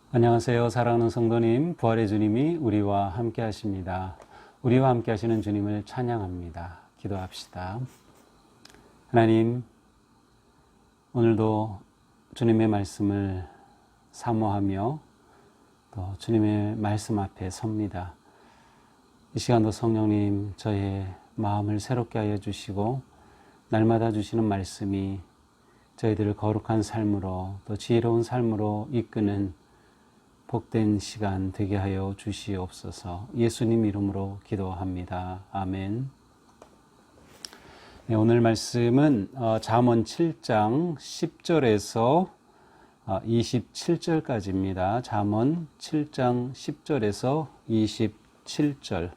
안녕하세요. 사랑하는 성도님, 부활의 주님이 우리와 함께 하십니다. 우리와 함께 하시는 주님을 찬양합니다. 기도합시다. 하나님, 오늘도 주님의 말씀을 사모하며 또 주님의 말씀 앞에 섭니다. 이 시간도 성령님, 저의 마음을 새롭게 하여 주시고 날마다 주시는 말씀이 저희들을 거룩한 삶으로 또 지혜로운 삶으로 이끄는 복된 시간 되게 하여 주시옵소서. 예수님 이름으로 기도합니다. 아멘. 네, 오늘 말씀은 잠언 7장 10절에서 27절까지입니다. 잠언 7장 10절에서 27절.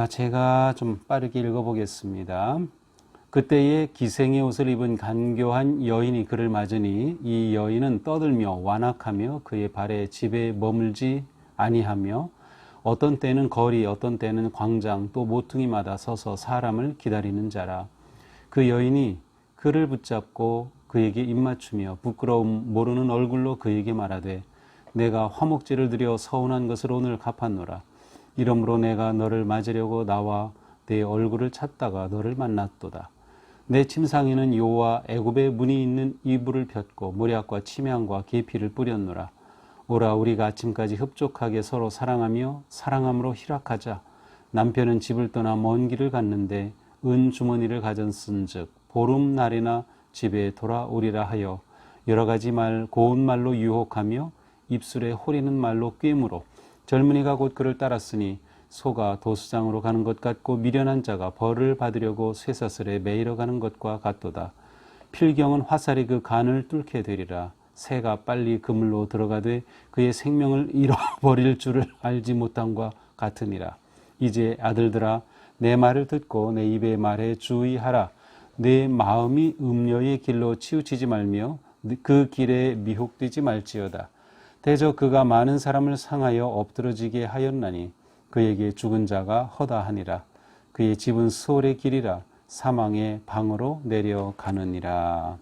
제가 좀 빠르게 읽어보겠습니다. 그때에 기생의 옷을 입은 간교한 여인이 그를 맞으니 이 여인은 떠들며 완악하며 그의 발에 집에 머물지 아니하며 어떤 때는 거리 어떤 때는 광장 또 모퉁이마다 서서 사람을 기다리는 자라. 그 여인이 그를 붙잡고 그에게 입맞추며 부끄러움 모르는 얼굴로 그에게 말하되 내가 화목제를 드려 서운한 것을 오늘 갚았노라. 이러므로 내가 너를 맞으려고 나와 내 얼굴을 찾다가 너를 만났도다. 내 침상에는 요와 애굽의 문이 있는 이불을 폈고 모략과 침향과 계피를 뿌렸노라. 오라 우리가 아침까지 흡족하게 서로 사랑하며 사랑함으로 희락하자. 남편은 집을 떠나 먼 길을 갔는데 은 주머니를 가졌은즉 보름날이나 집에 돌아오리라 하여 여러 가지 말 고운 말로 유혹하며 입술에 호리는 말로 꿰므로 젊은이가 곧 그를 따랐으니 소가 도수장으로 가는 것 같고 미련한 자가 벌을 받으려고 쇠사슬에 매이러 가는 것과 같도다. 필경은 화살이 그 간을 뚫게 되리라. 새가 빨리 그물로 들어가되 그의 생명을 잃어버릴 줄을 알지 못함과 같으니라. 이제 아들들아 내 말을 듣고 내 입의 말에 주의하라. 내 마음이 음녀의 길로 치우치지 말며 그 길에 미혹되지 말지어다. 대저 그가 많은 사람을 상하여 엎드러지게 하였나니 그에게 죽은 자가 허다하니라. 그의 집은 수월의 길이라 사망의 방으로 내려가느니라.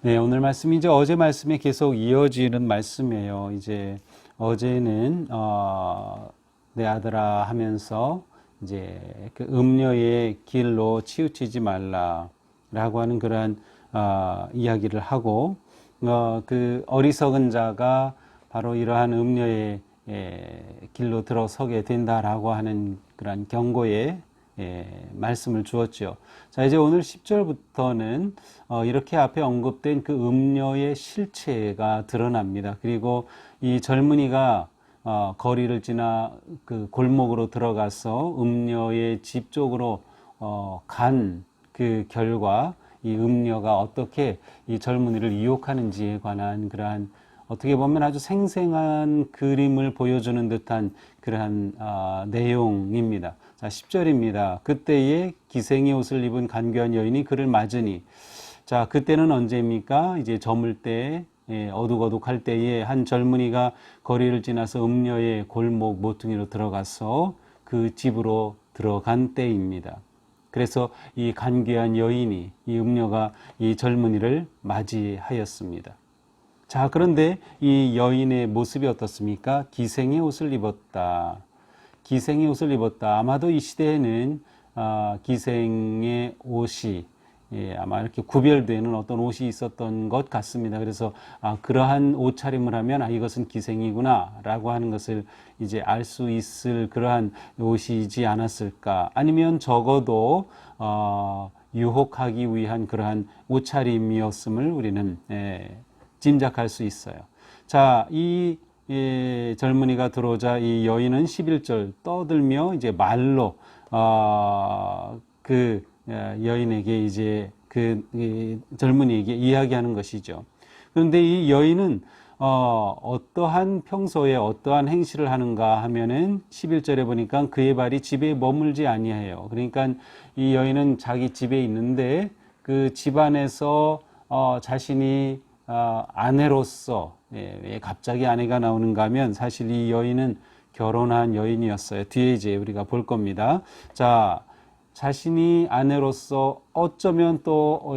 네, 오늘 말씀이 이제 어제 말씀에 계속 이어지는 말씀이에요. 이제 어제는 내 아들아 하면서 이제 그 음녀의 길로 치우치지 말라라고 하는 그러한 이야기를 하고 그 어리석은 자가 바로 이러한 음녀의 길로 들어서게 된다라고 하는 그런 경고의 말씀을 주었죠. 자, 이제 오늘 10절부터는 이렇게 앞에 언급된 그 음녀의 실체가 드러납니다. 그리고 이 젊은이가 거리를 지나 그 골목으로 들어가서 음녀의 집 쪽으로 간 그 결과 이 음녀가 어떻게 이 젊은이를 유혹하는지에 관한 그러한 어떻게 보면 아주 생생한 그림을 보여주는 듯한 그러한 내용입니다. 자, 10절입니다. 그때에 기생의 옷을 입은 간교한 여인이 그를 맞으니, 자, 그때는 언제입니까? 이제 저물 때, 어둑어둑할 때에 한 젊은이가 거리를 지나서 음녀의 골목 모퉁이로 들어가서 그 집으로 들어간 때입니다. 그래서 이 간교한 여인이, 이 음녀가 이 젊은이를 맞이하였습니다. 자, 그런데 이 여인의 모습이 어떻습니까? 기생의 옷을 입었다. 기생의 옷을 입었다. 아마도 이 시대에는 기생의 옷이 아마 이렇게 구별되는 어떤 옷이 있었던 것 같습니다. 그래서 그러한 옷차림을 하면 이것은 기생이구나 라고 하는 것을 이제 알 수 있을 그러한 옷이지 않았을까. 아니면 적어도 유혹하기 위한 그러한 옷차림이었음을 우리는 짐작할 수 있어요. 자, 이 젊은이가 들어오자 이 여인은 11절 떠들며 이제 말로 그 여인에게 이제 그 젊은이에게 이야기하는 것이죠. 그런데 이 여인은 어떠한 평소에 어떠한 행실을 하는가 하면은 11절에 보니까 그의 발이 집에 머물지 아니해요. 그러니까 이 여인은 자기 집에 있는데 그 집안에서 자신이 아내로서 왜 갑자기 아내가 나오는가 하면 사실 이 여인은 결혼한 여인이었어요. 뒤에 이제 우리가 볼 겁니다. 자, 자신이 아내로서 어쩌면 또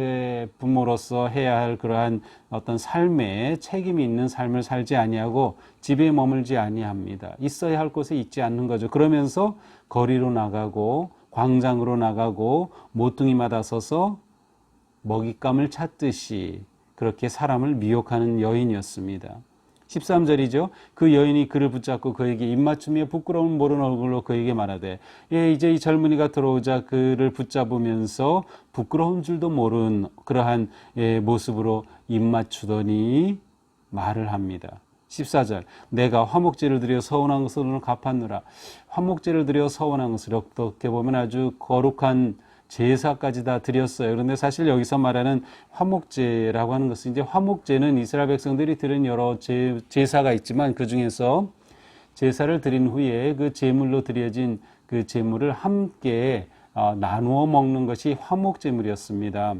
부모로서 해야 할 그러한 어떤 삶에 책임이 있는 삶을 살지 아니하고 집에 머물지 아니합니다. 있어야 할 곳에 있지 않는 거죠. 그러면서 거리로 나가고 광장으로 나가고 모퉁이마다 서서 먹잇감을 찾듯이 그렇게 사람을 미혹하는 여인이었습니다. 13절이죠. 그 여인이 그를 붙잡고 그에게 입맞춤에 부끄러움 모르는 얼굴로 그에게 말하되, 이제 이 젊은이가 들어오자 그를 붙잡으면서 부끄러운 줄도 모른 그러한 모습으로 입맞추더니 말을 합니다. 14절, 내가 화목제를 드려 서운한 것으로 갚았노라. 화목제를 드려 서운한 것을 어떻게 보면 아주 거룩한 제사까지 다 드렸어요. 그런데 사실 여기서 말하는 화목제라고 하는 것은, 이제 화목제는 이스라엘 백성들이 드린 여러 제사가 있지만 그 중에서 제사를 드린 후에 그 제물로 드려진 그 제물을 함께 나누어 먹는 것이 화목제물이었습니다.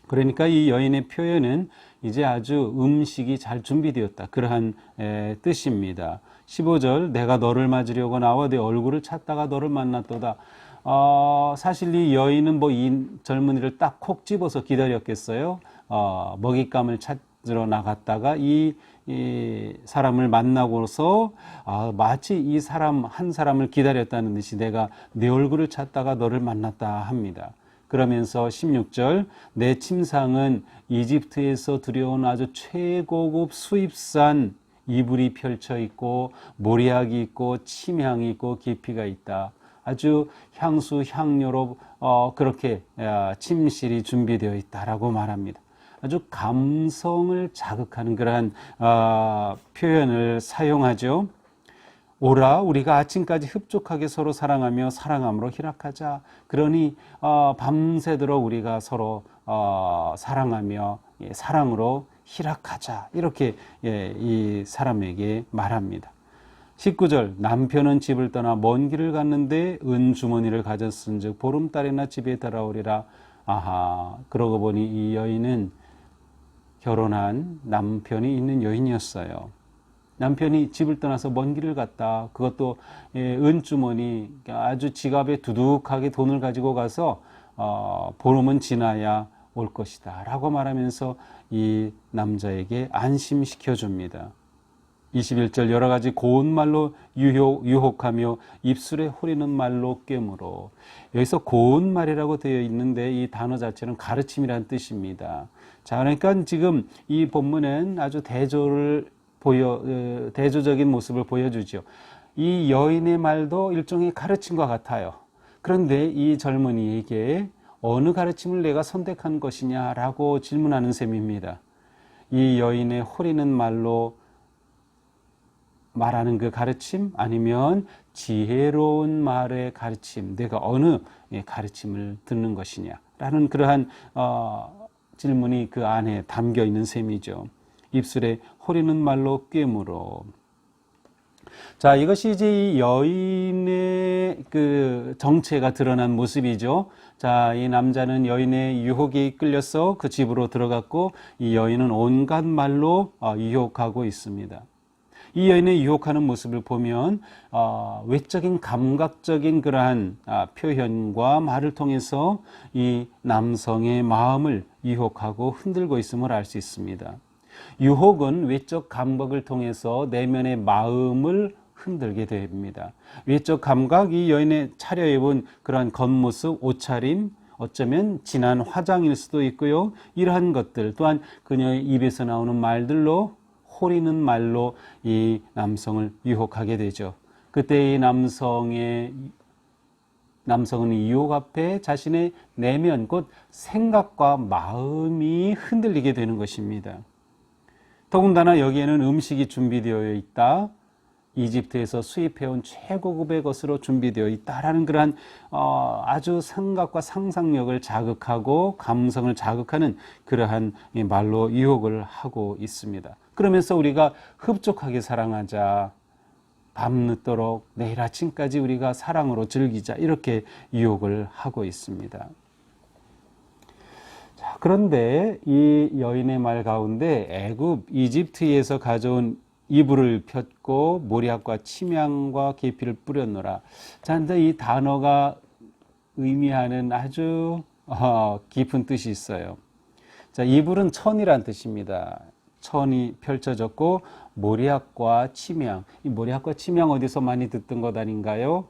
그러니까 이 여인의 표현은 이제 아주 음식이 잘 준비되었다, 그러한 뜻입니다. 15절, 내가 너를 맞으려고 나와 내 얼굴을 찾다가 너를 만났도다. 사실 이 여인은 뭐 이 젊은이를 딱 콕 집어서 기다렸겠어요. 먹잇감을 찾으러 나갔다가 이 사람을 만나고서 마치 이 사람 한 사람을 기다렸다는 듯이 내가 내 얼굴을 찾다가 너를 만났다 합니다. 그러면서 16절, 내 침상은 이집트에서 들여온 아주 최고급 수입산 이불이 펼쳐 있고 모리약이 있고 침향이 있고 계피가 있다. 아주 향수 향료로 그렇게 침실이 준비되어 있다라고 말합니다. 아주 감성을 자극하는 그러한 표현을 사용하죠. 오라, 우리가 아침까지 흡족하게 서로 사랑하며 사랑함으로 희락하자. 그러니 밤새도록 우리가 서로 사랑하며 사랑으로 희락하자. 이렇게 이 사람에게 말합니다. 19절, 남편은 집을 떠나 먼 길을 갔는데 은주머니를 가졌은즉 보름달에나 집에 돌아오리라. 아하, 그러고 보니 이 여인은 결혼한 남편이 있는 여인이었어요. 남편이 집을 떠나서 먼 길을 갔다. 그것도 은주머니, 아주 지갑에 두둑하게 돈을 가지고 가서 보름은 지나야 올 것이다 라고 말하면서 이 남자에게 안심시켜 줍니다. 21절, 여러 가지 고운 말로 유혹하며 입술에 후리는 말로 꿰물어. 여기서 고운 말이라고 되어 있는데 이 단어 자체는 가르침이라는 뜻입니다. 자, 그러니까 지금 이 본문은 아주 대조적인 모습을 보여주죠. 이 여인의 말도 일종의 가르침과 같아요. 그런데 이 젊은이에게 어느 가르침을 내가 선택한 것이냐라고 질문하는 셈입니다. 이 여인의 호리는 말로 말하는 그 가르침, 아니면 지혜로운 말의 가르침, 내가 어느 가르침을 듣는 것이냐라는 그러한 질문이 그 안에 담겨 있는 셈이죠. 입술에 호리는 말로 꿰물어. 자, 이것이 이제 이 여인의 그 정체가 드러난 모습이죠. 자, 이 남자는 여인의 유혹에 이끌려서 그 집으로 들어갔고, 이 여인은 온갖 말로 유혹하고 있습니다. 이 여인의 유혹하는 모습을 보면 외적인 감각적인 그러한 표현과 말을 통해서 이 남성의 마음을 유혹하고 흔들고 있음을 알 수 있습니다. 유혹은 외적 감각을 통해서 내면의 마음을 흔들게 됩니다. 외적 감각, 이 여인의 차려입은 그러한 겉모습, 옷차림, 어쩌면 진한 화장일 수도 있고요. 이러한 것들 또한 그녀의 입에서 나오는 말들로, 호리는 말로 이 남성을 유혹하게 되죠. 그때 이 남성은 이 유혹 앞에 자신의 내면, 곧 생각과 마음이 흔들리게 되는 것입니다. 더군다나 여기에는 음식이 준비되어 있다. 이집트에서 수입해온 최고급의 것으로 준비되어 있다라는 그러한 아주 생각과 상상력을 자극하고 감성을 자극하는 그러한 말로 유혹을 하고 있습니다. 그러면서 우리가 흡족하게 사랑하자, 밤늦도록 내일 아침까지 우리가 사랑으로 즐기자, 이렇게 유혹을 하고 있습니다. 자, 그런데 이 여인의 말 가운데 애굽, 이집트에서 가져온 이불을 폈고 모리약과 침향과 계피를 뿌렸노라. 자, 근데 이 단어가 의미하는 아주 깊은 뜻이 있어요. 자, 이불은 천이란 뜻입니다. 천이 펼쳐졌고 모략과 치명. 이 모략과 치명 어디서 많이 듣던 것 아닌가요?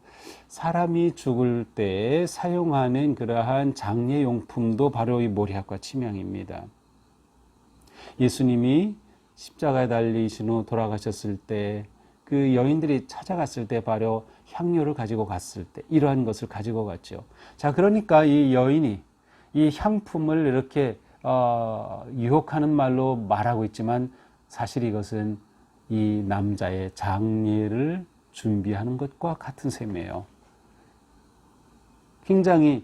사람이 죽을 때 사용하는 그러한 장례용품도 바로 이 모략과 치명입니다. 예수님이 십자가에 달리신 후 돌아가셨을 때 그 여인들이 찾아갔을 때 바로 향료를 가지고 갔을 때 이러한 것을 가지고 갔죠. 자, 그러니까 이 여인이 이 향품을 이렇게 유혹하는 말로 말하고 있지만 사실 이것은 이 남자의 장례를 준비하는 것과 같은 셈이에요. 굉장히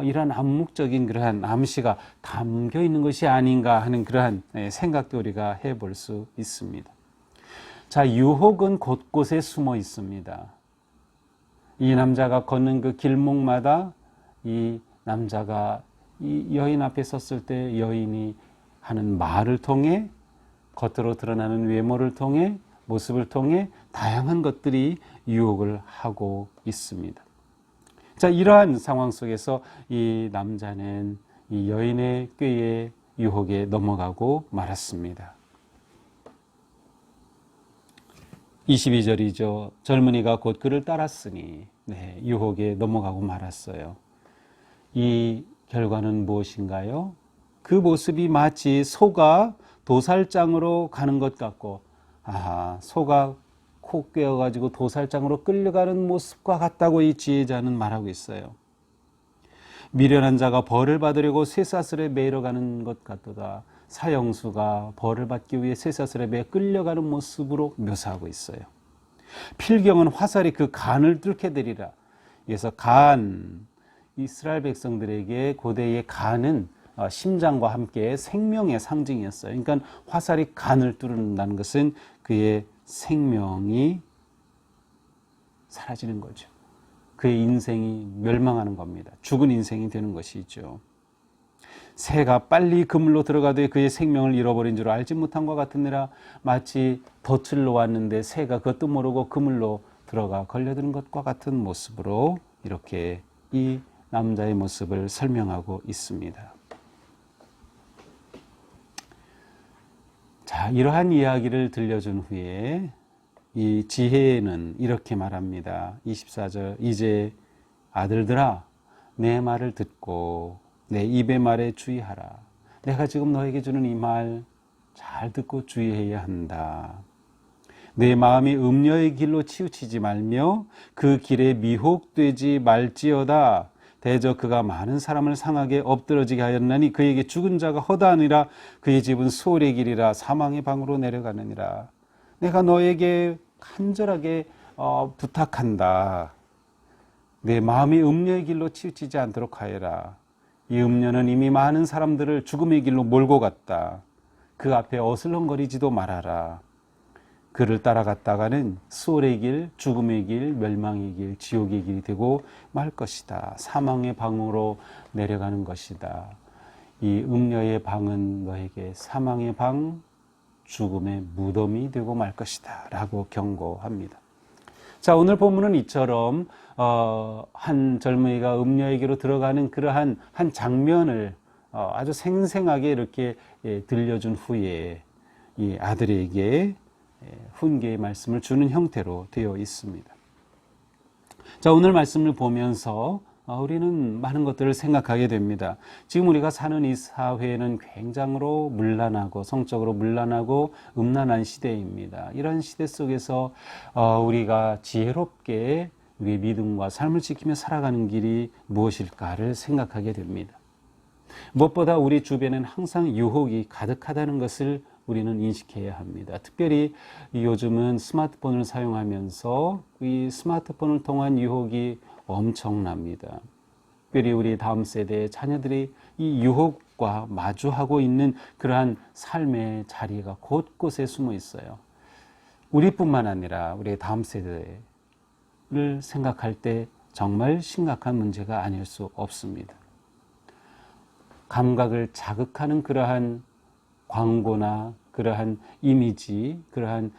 이러한 암묵적인 그러한 암시가 담겨 있는 것이 아닌가 하는 그러한 생각도 우리가 해볼 수 있습니다. 자, 유혹은 곳곳에 숨어 있습니다. 이 남자가 걷는 그 길목마다 이 남자가 이 여인 앞에 섰을 때 여인이 하는 말을 통해 겉으로 드러나는 외모를 통해 모습을 통해 다양한 것들이 유혹을 하고 있습니다. 자, 이러한 상황 속에서 이 남자는 이 여인의 꾀에 유혹에 넘어가고 말았습니다. 22절이죠. 젊은이가 곧 그를 따랐으니 유혹에 넘어가고 말았어요. 이 결과는 무엇인가요? 그 모습이 마치 소가 도살장으로 가는 것 같고, 소가 코 꿰어가지고 도살장으로 끌려가는 모습과 같다고 이 지혜자는 말하고 있어요. 미련한 자가 벌을 받으려고 쇠사슬에 매이러 가는 것 같도다. 사형수가 벌을 받기 위해 쇠사슬에 매어 끌려가는 모습으로 묘사하고 있어요. 필경은 화살이 그 간을 뚫게 되리라. 그래서 간, 이스라엘 백성들에게 고대의 간은 심장과 함께 생명의 상징이었어요. 그러니까 화살이 간을 뚫는다는 것은 그의 생명이 사라지는 거죠. 그의 인생이 멸망하는 겁니다. 죽은 인생이 되는 것이죠. 새가 빨리 그물로 들어가되 그의 생명을 잃어버린 줄 알지 못한 것 같으니라. 마치 덫을 놓았는데 새가 그것도 모르고 그물로 들어가 걸려드는 것과 같은 모습으로 이렇게 이 남자의 모습을 설명하고 있습니다. 자, 이러한 이야기를 들려준 후에 이 지혜는 이렇게 말합니다. 24절, 이제 아들들아 내 말을 듣고 내 입의 말에 주의하라. 내가 지금 너에게 주는 이 말 잘 듣고 주의해야 한다. 내 마음이 음녀의 길로 치우치지 말며 그 길에 미혹되지 말지어다. 대저 그가 많은 사람을 상하게 엎드러지게 하였나니 그에게 죽은 자가 허다하니라. 그의 집은 수월의 길이라 사망의 방으로 내려가느니라. 내가 너에게 간절하게 부탁한다. 내 마음이 음녀의 길로 치우치지 않도록 하여라. 이 음녀는 이미 많은 사람들을 죽음의 길로 몰고 갔다. 그 앞에 어슬렁거리지도 말아라. 그를 따라갔다가는 수월의 길, 죽음의 길, 멸망의 길, 지옥의 길이 되고 말 것이다. 사망의 방으로 내려가는 것이다. 이 음녀의 방은 너에게 사망의 방, 죽음의 무덤이 되고 말 것이다 라고 경고합니다. 자, 오늘 본문은 이처럼 한 젊은이가 음녀에게로 들어가는 그러한 한 장면을 아주 생생하게 이렇게 들려준 후에 이 아들에게 훈계의 말씀을 주는 형태로 되어 있습니다. 자, 오늘 말씀을 보면서 우리는 많은 것들을 생각하게 됩니다. 지금 우리가 사는 이 사회는 굉장으로 문란하고 성적으로 문란하고 음란한 시대입니다. 이런 시대 속에서 우리가 지혜롭게 우리의 믿음과 삶을 지키며 살아가는 길이 무엇일까를 생각하게 됩니다. 무엇보다 우리 주변엔 항상 유혹이 가득하다는 것을 우리는 인식해야 합니다. 특별히 요즘은 스마트폰을 사용하면서 이 스마트폰을 통한 유혹이 엄청납니다. 특별히 우리 다음 세대의 자녀들이 이 유혹과 마주하고 있는 그러한 삶의 자리가 곳곳에 숨어 있어요. 우리뿐만 아니라 우리 다음 세대를 생각할 때 정말 심각한 문제가 아닐 수 없습니다. 감각을 자극하는 그러한 광고나 그러한 이미지, 그러한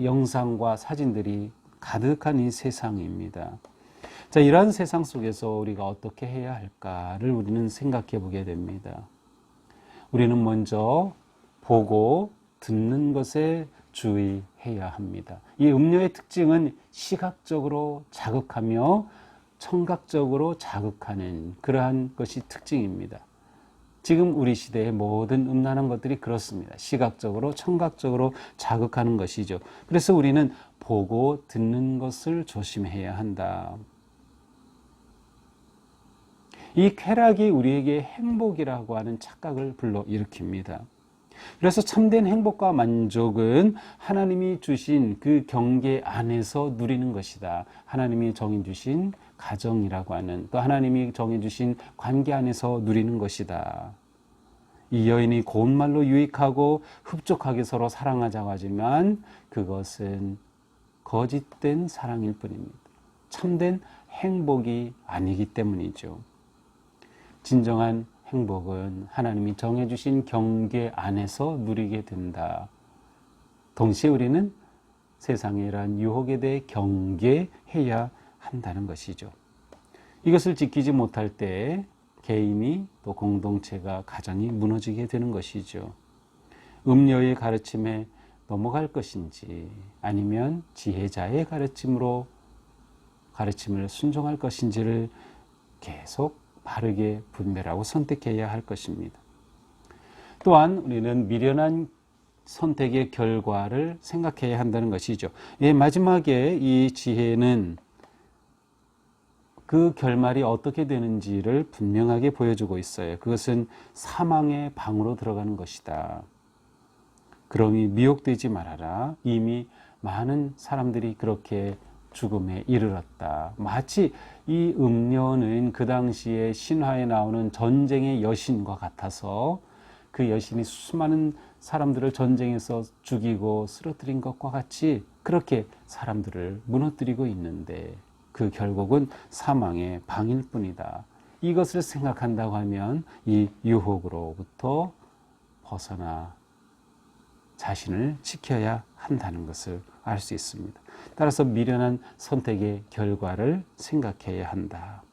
영상과 사진들이 가득한 이 세상입니다. 자, 이러한 세상 속에서 우리가 어떻게 해야 할까를 우리는 생각해 보게 됩니다. 우리는 먼저 보고 듣는 것에 주의해야 합니다. 이 음료의 특징은 시각적으로 자극하며 청각적으로 자극하는 그러한 것이 특징입니다. 지금 우리 시대의 모든 음란한 것들이 그렇습니다. 시각적으로, 청각적으로 자극하는 것이죠. 그래서 우리는 보고 듣는 것을 조심해야 한다. 이 쾌락이 우리에게 행복이라고 하는 착각을 불러일으킵니다. 그래서 참된 행복과 만족은 하나님이 주신 그 경계 안에서 누리는 것이다. 하나님이 정해주신 가정이라고 하는, 또 하나님이 정해주신 관계 안에서 누리는 것이다. 이 여인이 고운 말로 유익하고 흡족하게 서로 사랑하자고 하지만 그것은 거짓된 사랑일 뿐입니다. 참된 행복이 아니기 때문이죠. 진정한 행복은 하나님이 정해주신 경계 안에서 누리게 된다. 동시에 우리는 세상의 이러한 유혹에 대해 경계해야 한다는 것이죠. 이것을 지키지 못할 때 개인이 또 공동체가 가정이 무너지게 되는 것이죠. 음녀의 가르침에 넘어갈 것인지 아니면 지혜자의 가르침을 순종할 것인지를 계속 바르게 분별하고 선택해야 할 것입니다. 또한 우리는 미련한 선택의 결과를 생각해야 한다는 것이죠. 마지막에 이 지혜는 그 결말이 어떻게 되는지를 분명하게 보여주고 있어요. 그것은 사망의 방으로 들어가는 것이다. 그러니 미혹되지 말아라. 이미 많은 사람들이 그렇게 죽음에 이르렀다. 마치 이 음녀는 그 당시에 신화에 나오는 전쟁의 여신과 같아서 그 여신이 수많은 사람들을 전쟁에서 죽이고 쓰러뜨린 것과 같이 그렇게 사람들을 무너뜨리고 있는데 그 결국은 사망의 방일 뿐이다. 이것을 생각한다고 하면 이 유혹으로부터 벗어나 자신을 지켜야 한다는 것을 알 수 있습니다. 따라서 미련한 선택의 결과를 생각해야 한다.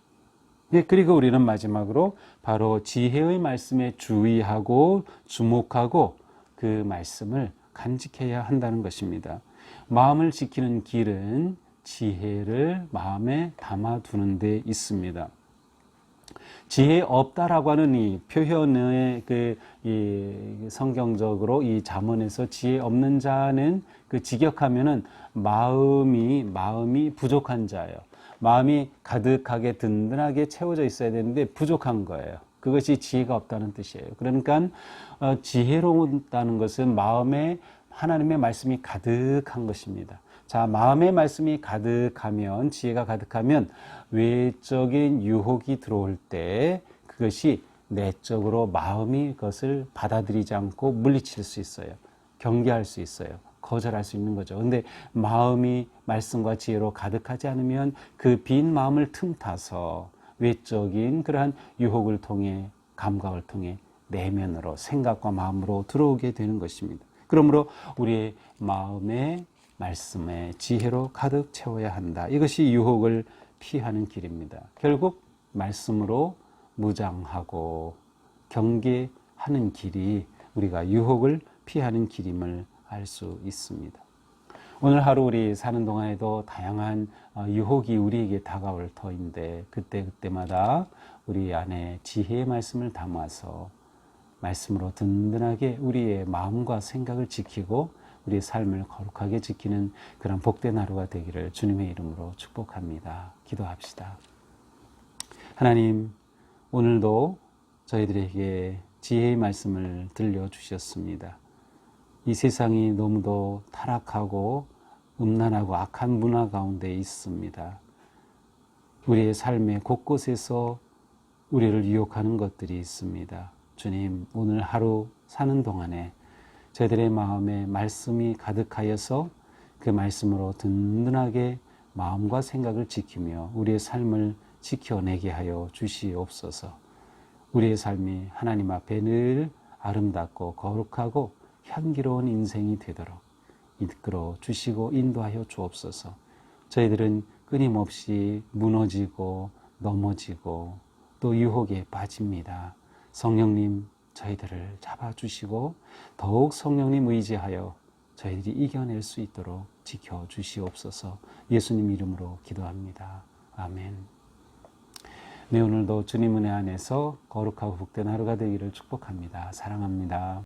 그리고 우리는 마지막으로 바로 지혜의 말씀에 주의하고 주목하고 그 말씀을 간직해야 한다는 것입니다. 마음을 지키는 길은 지혜를 마음에 담아두는 데 있습니다. 지혜 없다라고 하는 이 표현의 이 성경적으로 이 잠언에서 지혜 없는 자는 그 직역하면은 마음이 부족한 자예요. 마음이 가득하게 든든하게 채워져 있어야 되는데 부족한 거예요. 그것이 지혜가 없다는 뜻이에요. 그러니까 지혜로웠다는 것은 마음에 하나님의 말씀이 가득한 것입니다. 자, 마음의 말씀이 가득하면, 지혜가 가득하면 외적인 유혹이 들어올 때 그것이 내적으로 마음이 그것을 받아들이지 않고 물리칠 수 있어요. 경계할 수 있어요. 거절할 수 있는 거죠. 근데 마음이 말씀과 지혜로 가득하지 않으면 그 빈 마음을 틈타서 외적인 그러한 유혹을 통해, 감각을 통해 내면으로, 생각과 마음으로 들어오게 되는 것입니다. 그러므로 우리의 마음에 말씀의 지혜로 가득 채워야 한다. 이것이 유혹을 피하는 길입니다. 결국 말씀으로 무장하고 경계하는 길이 우리가 유혹을 피하는 길임을 알 수 있습니다. 오늘 하루 우리 사는 동안에도 다양한 유혹이 우리에게 다가올 터인데 그때마다 우리 안에 지혜의 말씀을 담아서 말씀으로 든든하게 우리의 마음과 생각을 지키고 우리의 삶을 거룩하게 지키는 그런 복된 하루가 되기를 주님의 이름으로 축복합니다. 기도합시다. 하나님, 오늘도 저희들에게 지혜의 말씀을 들려주셨습니다. 이 세상이 너무도 타락하고 음란하고 악한 문화 가운데 있습니다. 우리의 삶의 곳곳에서 우리를 유혹하는 것들이 있습니다. 주님, 오늘 하루 사는 동안에 저희들의 마음에 말씀이 가득하여서 그 말씀으로 든든하게 마음과 생각을 지키며 우리의 삶을 지켜내게 하여 주시옵소서. 우리의 삶이 하나님 앞에 늘 아름답고 거룩하고 향기로운 인생이 되도록 이끌어 주시고 인도하여 주옵소서. 저희들은 끊임없이 무너지고 넘어지고 또 유혹에 빠집니다. 성령님 저희들을 잡아주시고 더욱 성령님 의지하여 저희들이 이겨낼 수 있도록 지켜주시옵소서. 예수님 이름으로 기도합니다. 아멘. 네, 오늘도 주님 은혜 안에서 거룩하고 복된 하루가 되기를 축복합니다. 사랑합니다.